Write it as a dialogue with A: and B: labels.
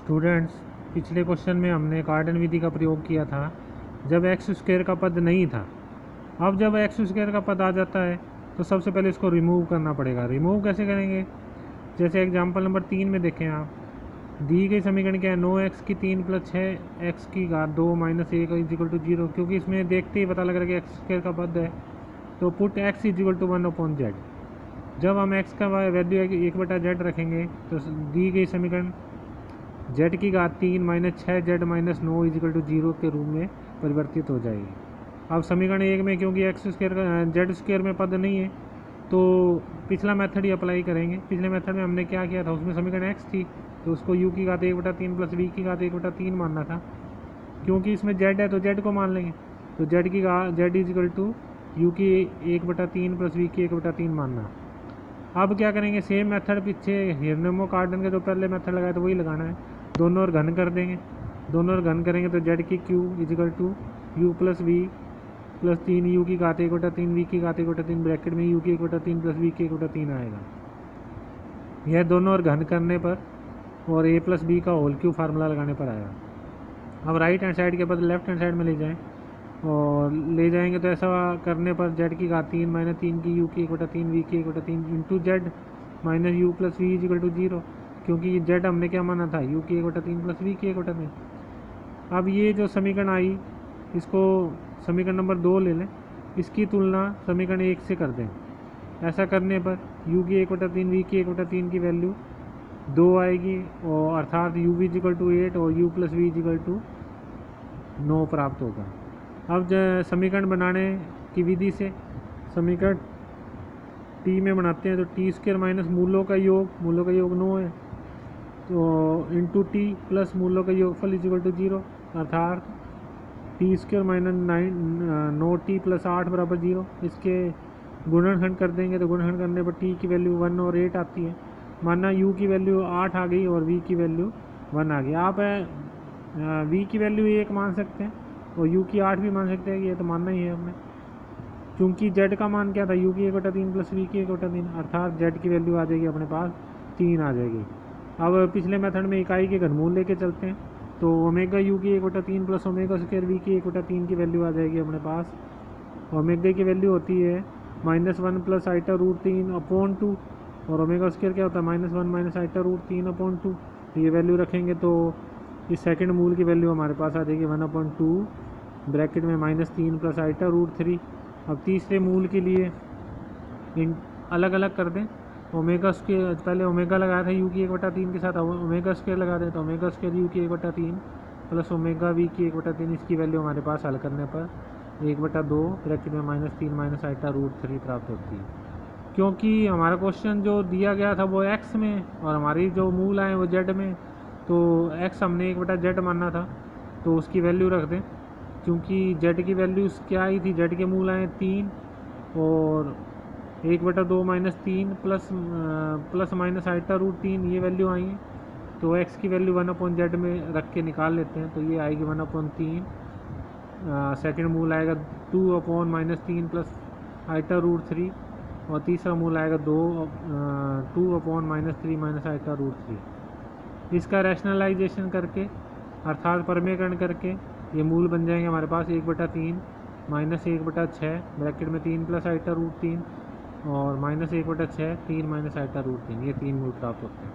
A: Students, पिछले question में हमने कार्डन विधि का प्रयोग किया था जब एक्स स्क्वायर का पद नहीं था। अब जब एक्स स्क्वायर का पद आ जाता है तो सबसे पहले इसको रिमूव करना पड़ेगा। रिमूव कैसे करेंगे? जैसे एग्जांपल नंबर 3 में देखें आप, दी गई समीकरण क्या है? 9x की 3 + 6x की घात 2 - 1 = 0। क्योंकि इसमें देखते ही पता लग रहा है कि एक्स स्क्वायर का पद है, तो पुट x = 1/z। जब हम x का वैल्यू 1/z रखेंगे तो दी गई समीकरण z की घात 3 - 6z - 9 = 0 के रूप में परिवर्तित हो जाएगी। अब समीकरण 1 में क्योंकि एक्स स्क्वायर का जेड स्क्वायर में पद नहीं है तो पिछला मेथड ही अप्लाई करेंगे। पिछले मेथड में हमने क्या किया था, उसमें समीकरण x थी तो उसको u की घात 1/3 + v की घात 1/3 मानना था। क्योंकि इसमें z है तो z को मान लेंगे, तो z की घात z = u की 1/3 + v की 1/3 मानना। अब क्या करेंगे, सेम मेथड पीछे हिरनमो कार्डन का जो पहले मेथड लगाया था वही लगाना है। दोनों ओर घन कर देंगे, दोनों ओर घन करेंगे तो z की q = u + v + 3 u की घात 1/3 v की घात 1/3 ब्रैकेट में u की 1/3 + v की 1/3 आएगा। यह दोनों ओर घन करने पर और a + b का होल क्यूब फार्मूला लगाने पर आएगा। अब राइट हैंड साइड के बदले लेफ्ट हैंड साइड में ले जाएं और ले जाएंगे तो ऐसा करने पर z की घात 3 - 3 की u की 1/3 v की 1/3 × z - u + v = 0। क्योंकि z हमने क्या माना था, u की 1/3 + v की 1/3। अब ये जो समीकरण आई इसको समीकरण नंबर 2 ले लें, इसकी तुलना समीकरण 1 से कर दें। ऐसा करने पर u की 1/3 v की 1/3 की वैल्यू 2 आएगी और अर्थात u = 8 और u + v = 9 प्राप्त होगा। अब समीकरण बनाने की विधि से समीकरण टी में बनाते हैं तो t² - मूलों का योग 9 है, तो इंटू टी प्लस मूलों का योगफल = 0, अर्थात t² - 9t + 8 = 0। इसके गुणनखंड कर देंगे तो गुणनखंड करने पर t की वैल्यू 1 और 8 आती है। माना u की वैल्यू 8 आ गई और v की वैल्यू 1 आ गई। आप v की वैल्यू 1 मान सकते हैं और u की 8 भी मान सकते हैं, ये तो मानना ही है हमने। क्योंकि z का मान क्या था, u की 1/3 + v की 1/3, अर्थात z की वैल्यू आ जाएगी अपने पास 3 आ जाएगी। अब पिछले मेथड में इकाई के घनमूल लेके चलते हैं तो ओमेगा u की 1/3 + ओमेगा² v की 1/3 की वैल्यू आ जाएगी अपने पास। ओमेगा की वैल्यू होती है -1 + i√3/2 और ओमेगा² क्या होता है -1 - i√3/2। तो ये वैल्यू रखेंगे तो इस सेकंड मूल की वैल्यू हमारे पास आ जाएगी 1/2 ब्रैकेट में -3 + i√3। अब तीसरे मूल के लिए अलग अलग कर दें। ओमेगा² पहले ओमेगा लगाया था u की 1/3 के साथ, ओमेगा² लगा दें तो ओमेगा² u की 1/3 + ओमेगा v की 1/3। इसकी वैल्यू हमारे पास हल करने पर 1/2 ब्रैकेट में -3 - i√3 प्राप्त होती है। क्योंकि हमारा क्वेश्चन जो दिया गया था वो x में और हमारी जो मूल आए वो z में, तो x हमने 1/z मानना था तो उसकी वैल्यू रख दें। क्योंकि z की वैल्यू क्या आई थी, z के मूल आए 3 और 1/2 - 3 + i√3 ये वैल्यू आई है। तो x की वैल्यू 1/z में रख के निकाल लेते हैं तो ये आएगी 1/3। सेकेंड मूल आएगा 2 - 3 + i√3 और तीसरा मूल आएगा 2 - 3 - i√3। इसका रैशनलाइजेशन करके अर्थात परमेकरण करके ये मूल बन जाएंगे हमारे पास 1/3 - 1/6 ब्रैकेट में 3 + i√3 और -1/6 3 - i√3, ये 3 मूल प्राप्त होते हैं।